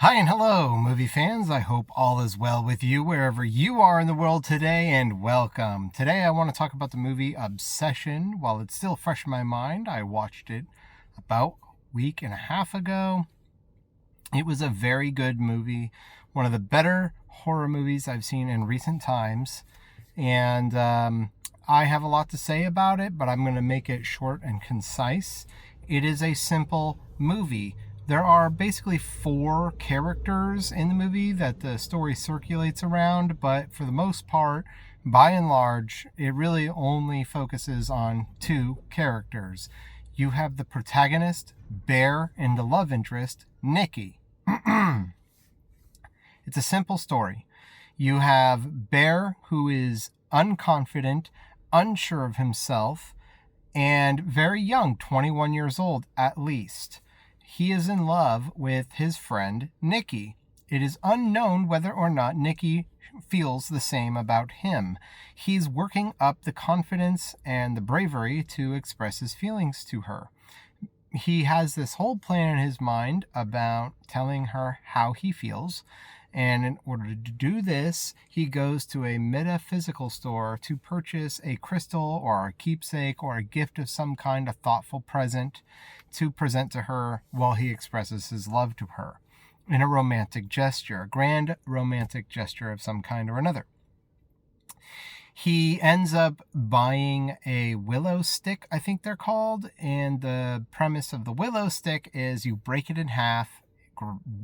Hi and hello, movie fans. I hope all is well with you wherever you are in the world today, and welcome. Today I want to talk about the movie Obsession. While it's still fresh in my mind, I watched it about a week and a half ago. It was a very good movie, one of the better horror movies I've seen in recent times, and I have a lot to say about it, but I'm going to make it short and concise. It is a simple movie. There are basically four characters in the movie that the story circulates around, but for the most part, by and large, it really only focuses on two characters. You have the protagonist, Bear, and the love interest, Nikki. It's a simple story. You have Bear, who is unconfident, unsure of himself, and very young, 21 years old at least. He is in love with his friend Nikki. It is unknown whether or not Nikki feels the same about him. He's working up the confidence and the bravery to express his feelings to her. He has this whole plan in his mind about telling her how he feels. And in order to do this, he goes to a metaphysical store to purchase a crystal or a keepsake or a gift of some kind, a thoughtful present to present to her while he expresses his love to her in a romantic gesture, a grand romantic gesture of some kind or another. He ends up buying a willow stick, I think they're called, and the premise of the willow stick is you break it in half,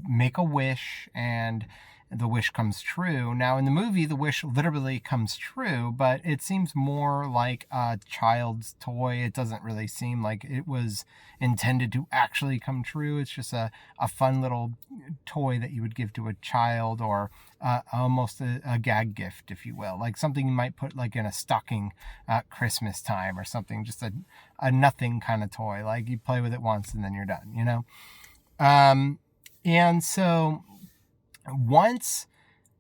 make a wish, and the wish comes true. Now, in the movie, the wish literally comes true, but it seems more like a child's toy. It doesn't really seem like it was intended to actually come true. It's just a fun little toy that you would give to a child, or almost a gag gift, if you will, like something you might put like in a stocking at Christmas time or something, just a nothing kind of toy. Like you play with it once and then you're done, you know? And so once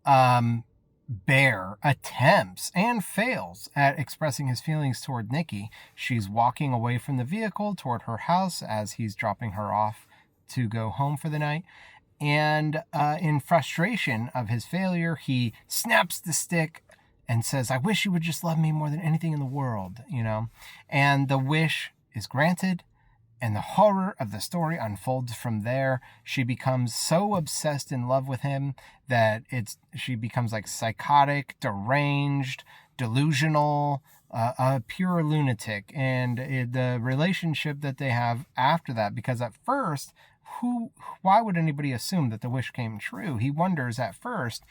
Bear attempts and fails at expressing his feelings toward Nikki, she's walking away from the vehicle toward her house as he's dropping her off to go home for the night. And in frustration of his failure, he snaps the stick and says, "I wish you would just love me more than anything in the world," you know? And the wish is granted. And the horror of the story unfolds from there. She becomes so obsessed in love with him that she becomes like psychotic, deranged, delusional, a pure lunatic. And the relationship that they have after that, because at first, why would anybody assume that the wish came true? He wonders at first,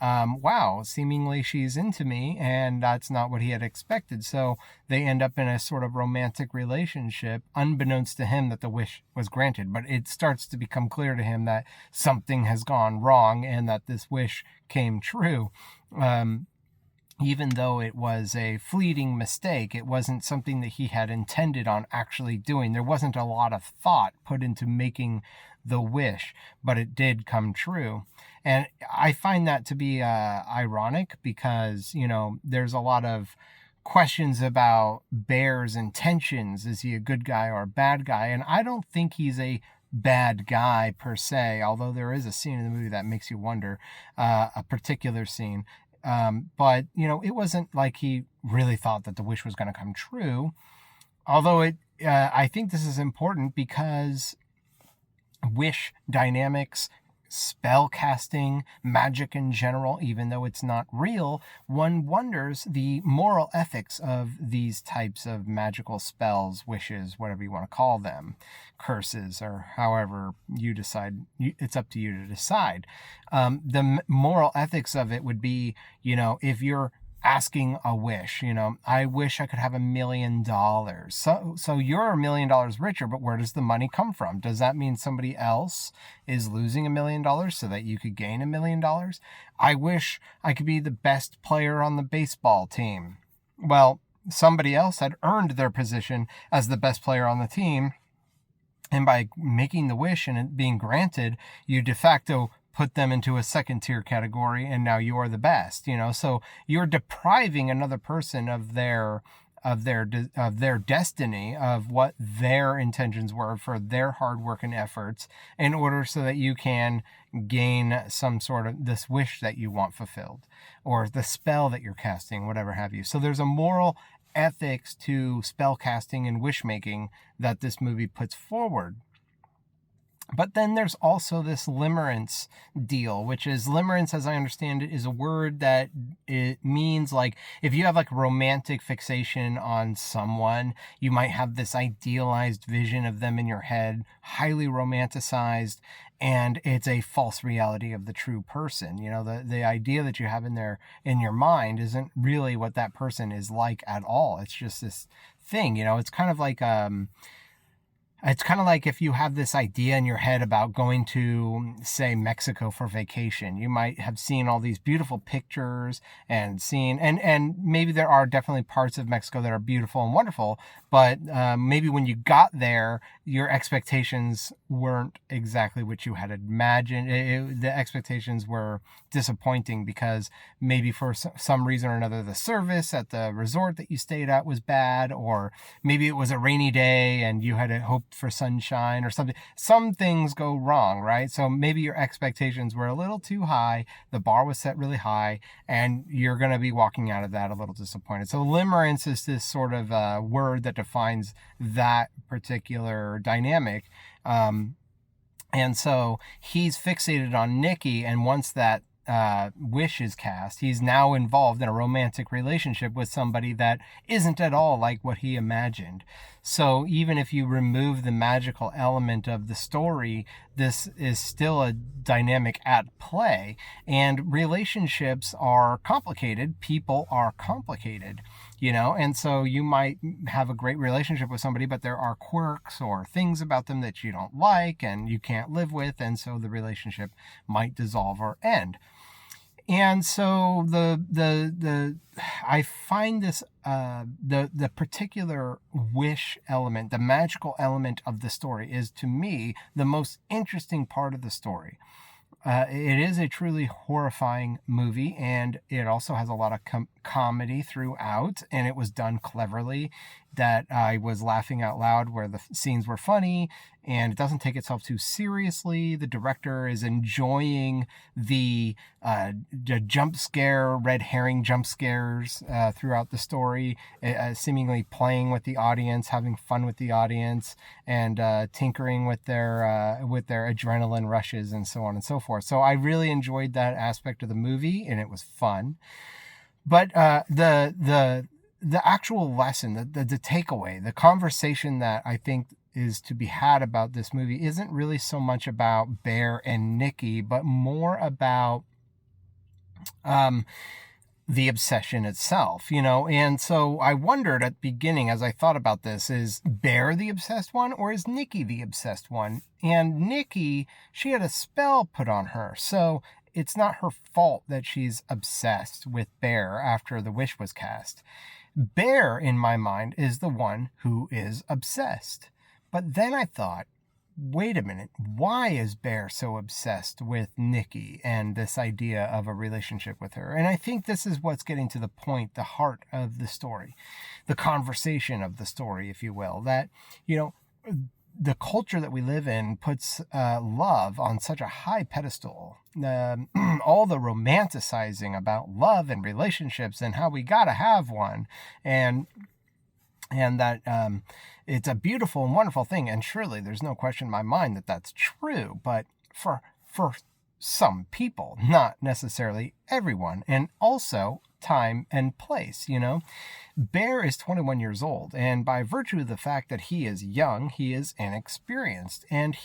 wow, seemingly she's into me, and that's not what he had expected. So they end up in a sort of romantic relationship, unbeknownst to him that the wish was granted. But it starts to become clear to him that something has gone wrong and that this wish came true. Even though it was a fleeting mistake, it wasn't something that he had intended on actually doing. There wasn't a lot of thought put into making the wish, but it did come true. And I find that to be ironic because, you know, there's a lot of questions about Bear's intentions. Is he a good guy or a bad guy? And I don't think he's a bad guy per se, although there is a scene in the movie that makes you wonder, a particular scene. But, you know, it wasn't like he really thought that the wish was going to come true. Although I think this is important because wish dynamics, spell casting, magic in general, even though it's not real, one wonders the moral ethics of these types of magical spells, wishes, whatever you want to call them, curses, or however you decide. It's up to you to decide. The moral ethics of it would be, you know, if you're asking a wish, you know, I wish I could have $1 million. So you're $1 million richer, but where does the money come from? Does that mean somebody else is losing $1 million so that you could gain $1 million? I wish I could be the best player on the baseball team. Well, somebody else had earned their position as the best player on the team. And by making the wish and it being granted, you de facto put them into a second tier category, and now you are the best, you know? So you're depriving another person of their of their destiny, of what their intentions were for their hard work and efforts, in order so that you can gain some sort of this wish that you want fulfilled, or the spell that you're casting, whatever have you. So there's a moral ethics to spell casting and wish making that this movie puts forward. But then there's also this limerence deal, which is, limerence, as I understand it, is a word that it means, like, if you have like romantic fixation on someone, you might have this idealized vision of them in your head, highly romanticized, and it's a false reality of the true person. You know, the idea that you have in your mind isn't really what that person is like at all. It's just this thing, you know. It's kind of like if you have this idea in your head about going to, say, Mexico for vacation. You might have seen all these beautiful pictures and and maybe there are definitely parts of Mexico that are beautiful and wonderful, but maybe when you got there, your expectations weren't exactly what you had imagined. The expectations were disappointing because maybe for some reason or another, the service at the resort that you stayed at was bad, or maybe it was a rainy day and you had hoped for sunshine or something. Some things go wrong, right? So maybe your expectations were a little too high, the bar was set really high, and you're going to be walking out of that a little disappointed. So limerence is this sort of word that defines that particular dynamic. And so he's fixated on Nikki, and once that wish is cast, he's now involved in a romantic relationship with somebody that isn't at all like what he imagined. So even if you remove the magical element of the story, this is still a dynamic at play, and relationships are complicated. People are complicated, you know, and so you might have a great relationship with somebody, but there are quirks or things about them that you don't like and you can't live with, and so the relationship might dissolve or end. And so I find this the particular wish element, the magical element of the story, is to me the most interesting part of the story. It is a truly horrifying movie, and it also has a lot of comedy throughout, and it was done cleverly, that I was laughing out loud where the scenes were funny, and it doesn't take itself too seriously. The director is enjoying the jump scare, red herring jump scares throughout the story, seemingly playing with the audience, having fun with the audience, and tinkering with their adrenaline rushes and so on and so forth. So I really enjoyed that aspect of the movie, and it was fun. But the actual lesson, the takeaway, the conversation that I think is to be had about this movie isn't really so much about Bear and Nikki, but more about the obsession itself, you know. And so I wondered at the beginning, as I thought about this, is Bear the obsessed one, or is Nikki the obsessed one? And Nikki, she had a spell put on her, so it's not her fault that she's obsessed with Bear after the wish was cast. Bear, in my mind, is the one who is obsessed. But then I thought, wait a minute, why is Bear so obsessed with Nikki and this idea of a relationship with her? And I think this is what's getting to the point, the heart of the story, the conversation of the story, if you will, that, you know, the culture that we live in puts love on such a high pedestal. All the romanticizing about love and relationships and how we gotta have one, and that it's a beautiful and wonderful thing, and surely there's no question in my mind that that's true. But for some people, not necessarily everyone, and also time and place, you know. Bear is 21 years old, and by virtue of the fact that he is young, he is inexperienced, and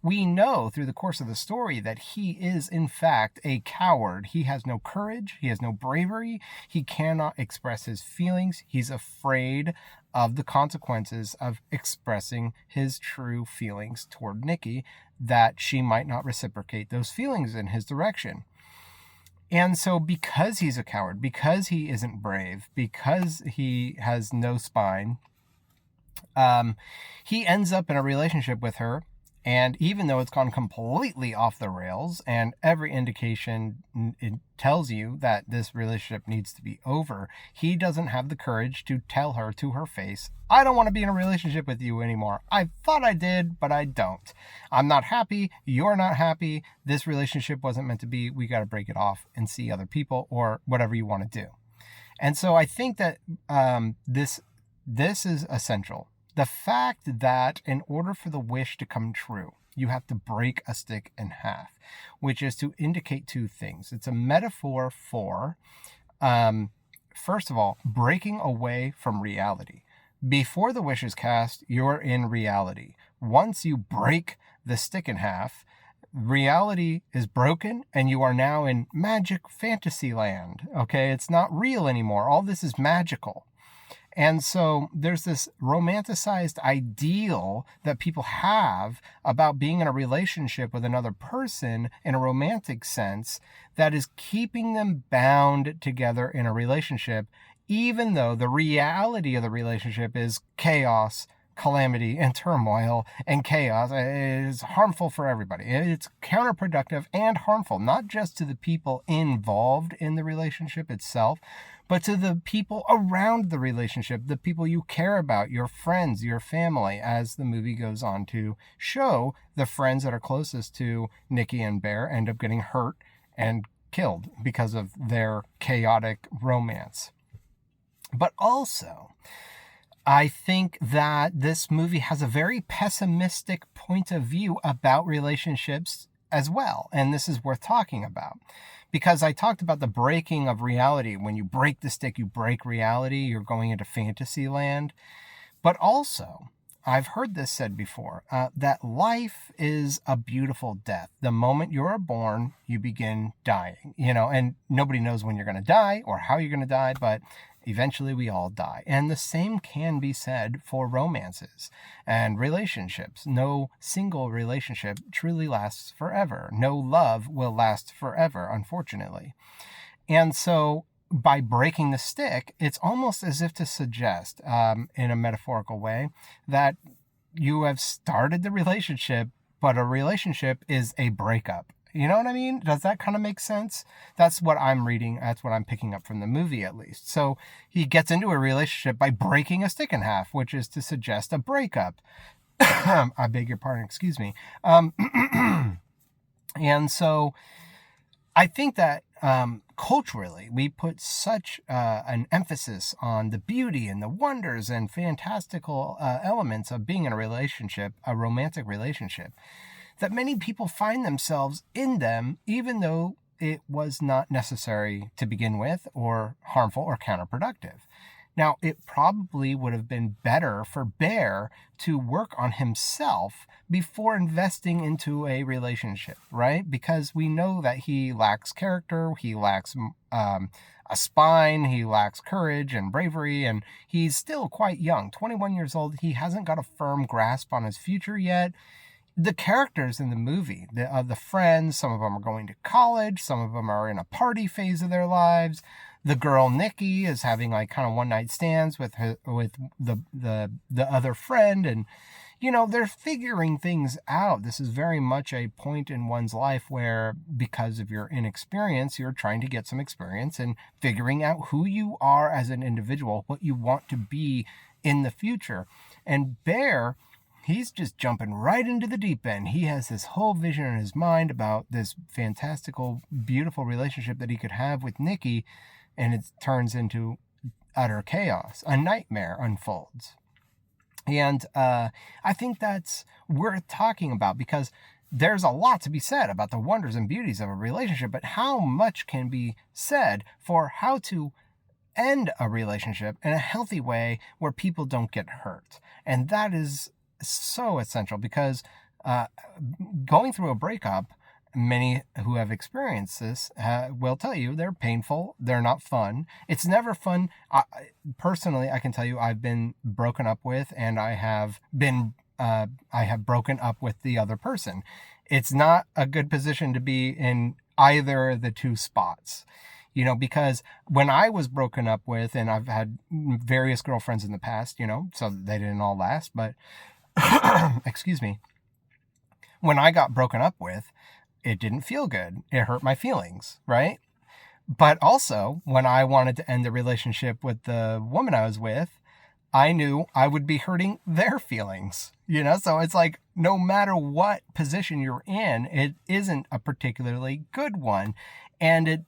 we know through the course of the story that he is in fact a coward. He has no courage, he has no bravery, he cannot express his feelings, he's afraid of the consequences of expressing his true feelings toward Nikki, that she might not reciprocate those feelings in his direction. And so because he's a coward, because he isn't brave, because he has no spine, he ends up in a relationship with her And even though it's gone completely off the rails and every indication it tells you that this relationship needs to be over, he doesn't have the courage to tell her to her face, I don't want to be in a relationship with you anymore. I thought I did, but I don't. I'm not happy. You're not happy. This relationship wasn't meant to be. We got to break it off and see other people or whatever you want to do. And so I think that this is essential. The fact that in order for the wish to come true, you have to break a stick in half, which is to indicate two things. It's a metaphor for, first of all, breaking away from reality. Before the wish is cast, you're in reality. Once you break the stick in half, reality is broken and you are now in magic fantasy land. Okay, it's not real anymore. All this is magical. And so there's this romanticized ideal that people have about being in a relationship with another person in a romantic sense that is keeping them bound together in a relationship, even though the reality of the relationship is chaos, calamity, and turmoil and chaos. It is harmful for everybody. It's counterproductive and harmful, not just to the people involved in the relationship itself, but to the people around the relationship, the people you care about, your friends, your family, as the movie goes on to show. The friends that are closest to Nikki and Bear end up getting hurt and killed because of their chaotic romance. But also, I think that this movie has a very pessimistic point of view about relationships as well. And this is worth talking about. Because I talked about the breaking of reality. When you break the stick, you break reality. You're going into fantasy land. But also, I've heard this said before, that life is a beautiful death. The moment you're born, you begin dying. And nobody knows when you're going to die or how you're going to die, but eventually we all die. And the same can be said for romances and relationships. No single relationship truly lasts forever. No love will last forever, unfortunately. And so by breaking the stick, it's almost as if to suggest, in a metaphorical way, that you have started the relationship, but a relationship is a breakup. You know what I mean? Does that kind of make sense? That's what I'm reading. That's what I'm picking up from the movie, at least. So he gets into a relationship by breaking a stick in half, which is to suggest a breakup. I beg your pardon. Excuse me. And so I think that culturally, we put such an emphasis on the beauty and the wonders and fantastical elements of being in a relationship, a romantic relationship, that many people find themselves in them, even though it was not necessary to begin with, or harmful or counterproductive. Now, it probably would have been better for Bear to work on himself before investing into a relationship, right? Because we know that he lacks character, he lacks a spine, he lacks courage and bravery, and he's still quite young, 21 years old. He hasn't got a firm grasp on his future yet. The characters in the movie, the friends, some of them are going to college, some of them are in a party phase of their lives. The girl Nikki is having like kind of one night stands with the other friend, and they're figuring things out. This is very much a point in one's life where, because of your inexperience, you're trying to get some experience and figuring out who you are as an individual, what you want to be in the future. And Bear, he's just jumping right into the deep end. He has this whole vision in his mind about this fantastical, beautiful relationship that he could have with Nikki, and it turns into utter chaos. A nightmare unfolds. And I think that's worth talking about, because there's a lot to be said about the wonders and beauties of a relationship, but how much can be said for how to end a relationship in a healthy way where people don't get hurt. And that is so essential, because going through a breakup, many who have experienced this will tell you they're painful. They're not fun. It's never fun. Personally, I can tell you I've been broken up with, and I have broken up with the other person. It's not a good position to be in either of the two spots. Because when I was broken up with, and I've had various girlfriends in the past, so they didn't all last, but excuse me. When I got broken up with, it didn't feel good. It hurt my feelings, right? But also, when I wanted to end the relationship with the woman I was with, I knew I would be hurting their feelings, So it's like, no matter what position you're in, it isn't a particularly good one. And it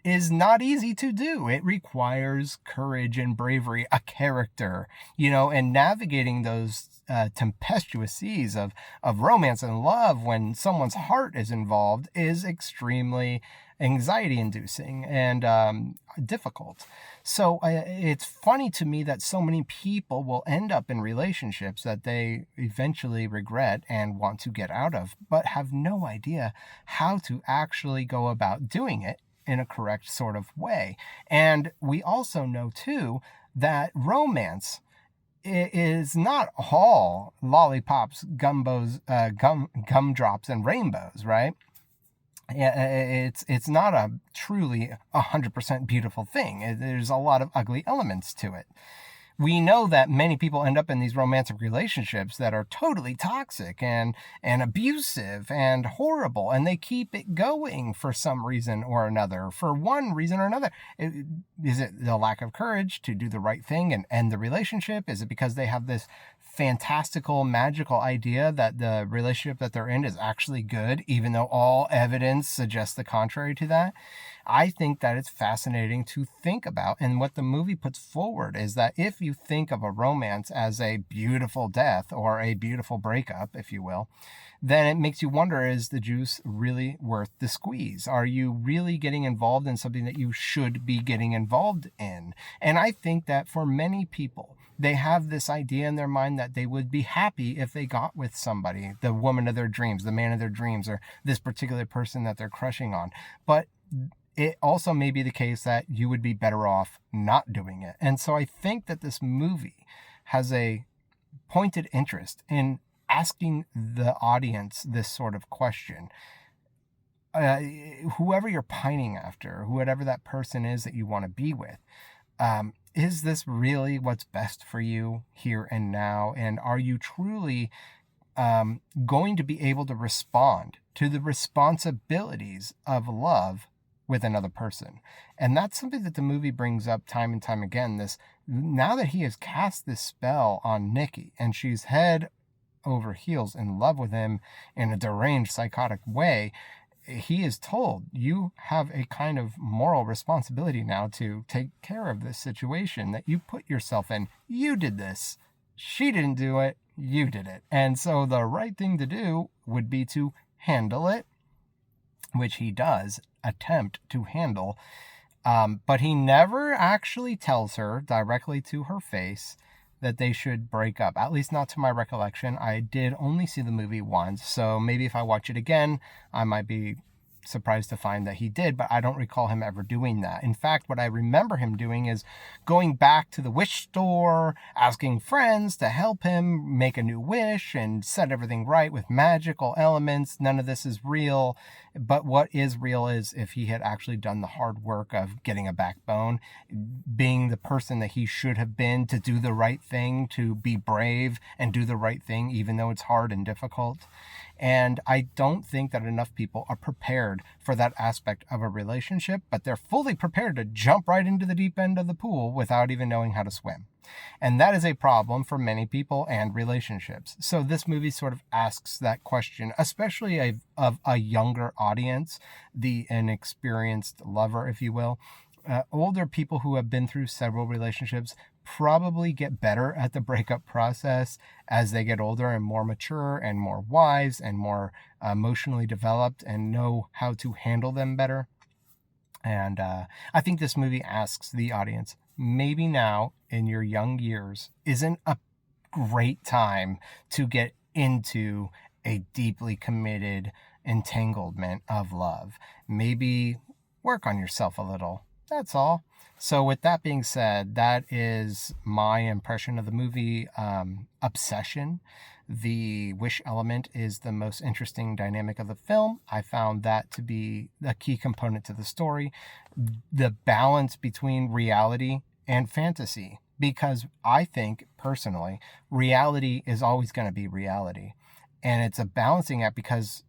is not easy to do. It requires courage and bravery, a character, and navigating those tempestuous seas of romance and love when someone's heart is involved is extremely anxiety inducing and difficult. So it's funny to me that so many people will end up in relationships that they eventually regret and want to get out of, but have no idea how to actually go about doing it in a correct sort of way. And we also know too that romance is not all lollipops, gumdrops, and rainbows, right? It's not a truly 100% beautiful thing. There's a lot of ugly elements to it. We know that many people end up in these romantic relationships that are totally toxic and abusive and horrible, and they keep it going for some reason or another, for one reason or another. Is it the lack of courage to do the right thing and end the relationship? Is it because they have this fantastical, magical idea that the relationship that they're in is actually good, even though all evidence suggests the contrary to that? I think that it's fascinating to think about. And what the movie puts forward is that if you think of a romance as a beautiful death or a beautiful breakup, if you will, then it makes you wonder, is the juice really worth the squeeze? Are you really getting involved in something that you should be getting involved in? And I think that for many people, they have this idea in their mind that they would be happy if they got with somebody, the woman of their dreams, the man of their dreams, or this particular person that they're crushing on. But it also may be the case that you would be better off not doing it. And so I think that this movie has a pointed interest in asking the audience this sort of question. Whoever you're pining after, whoever that person is that you want to be with, is this really what's best for you here and now? And are you truly going to be able to respond to the responsibilities of love with another person? And that's something that the movie brings up time and time again. This, now that he has cast this spell on Nikki and she's head over heels in love with him in a deranged, psychotic way, he is told, you have a kind of moral responsibility now to take care of this situation that you put yourself in. You did this. She didn't do it. You did it. And so the right thing to do would be to handle it, which he does attempt to handle. But he never actually tells her directly to her face that they should break up, at least not to my recollection. I did only see the movie once, so maybe if I watch it again, I might be surprised to find that he did, but I don't recall him ever doing that. In fact, what I remember him doing is going back to the wish store, asking friends to help him make a new wish and set everything right with magical elements. None of this is real, but what is real is if he had actually done the hard work of getting a backbone, being the person that he should have been, to do the right thing, to be brave and do the right thing, even though it's hard and difficult. And I don't think that enough people are prepared for that aspect of a relationship, but they're fully prepared to jump right into the deep end of the pool without even knowing how to swim. And that is a problem for many people and relationships. So this movie sort of asks that question, especially of a younger audience, the inexperienced lover, if you will. Older people who have been through several relationships probably get better at the breakup process as they get older and more mature and more wise and more emotionally developed and know how to handle them better. And I think this movie asks the audience, maybe now in your young years isn't a great time to get into a deeply committed entanglement of love. Maybe work on yourself a little. That's all. So with that being said, that is my impression of the movie Obsession. The wish element is the most interesting dynamic of the film. I found that to be a key component to the story. The balance between reality and fantasy, because I think personally, reality is always going to be reality. And it's a balancing act because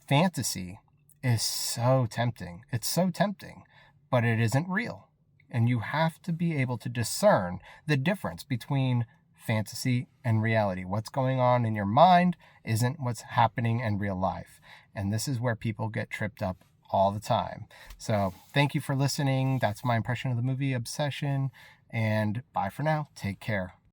fantasy is so tempting. It's so tempting, but it isn't real. And you have to be able to discern the difference between fantasy and reality. What's going on in your mind isn't what's happening in real life. And this is where people get tripped up all the time. So thank you for listening. That's my impression of the movie Obsession. And bye for now. Take care.